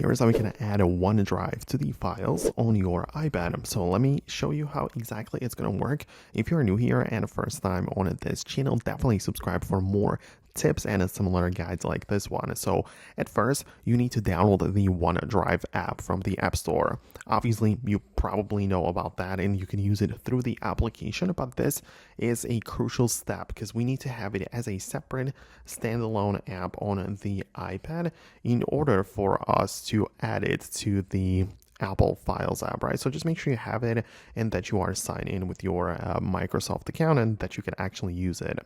here's how we can add a OneDrive to the files on your iPad. So let me show you how exactly it's going to work. If you're new here and first time on this channel, definitely subscribe for more tips and similar guides like this one. So at first, you need to download the OneDrive app from the App Store. Obviously, you probably know about that and you can use it through the application, but this is a crucial step because we need to have it as a separate standalone app on the iPad in order for us to add it to the Apple Files app, right? So just make sure you have it and that you are signed in with your Microsoft account and that you can actually use it.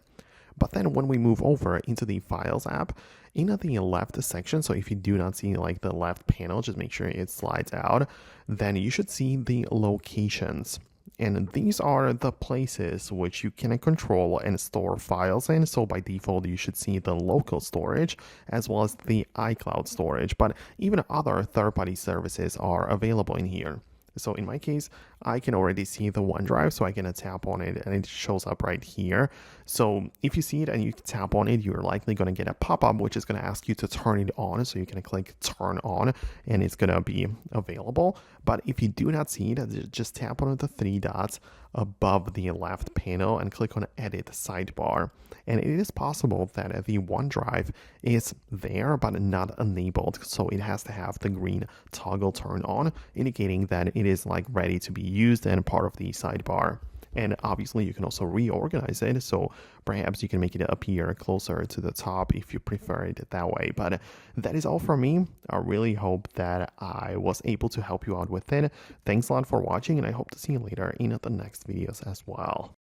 But then when we move over into the Files app, in the left section, so if you do not see like the left panel, just make sure it slides out, then you should see the locations. And these are the places which you can control and store files in. So by default, you should see the local storage as well as the iCloud storage, but even other third-party services are available in here. So in my case, I can already see the OneDrive, so I can tap on it and it shows up right here. So if you see it and you tap on it, you're likely going to get a pop-up which is going to ask you to turn it on. So you can click turn on and it's going to be available. But if you do not see it, just tap on the three dots above the left panel and click on edit sidebar. And it is possible that the OneDrive is there but not enabled. So it has to have the green toggle turned on, indicating that it is like ready to be used and part of the sidebar. And obviously you can also reorganize it, so perhaps you can make it appear closer to the top if you prefer it that way. But that is all from me. I really hope that I was able to help you out with it. Thanks a lot for watching, and I hope to see you later in the next videos as well.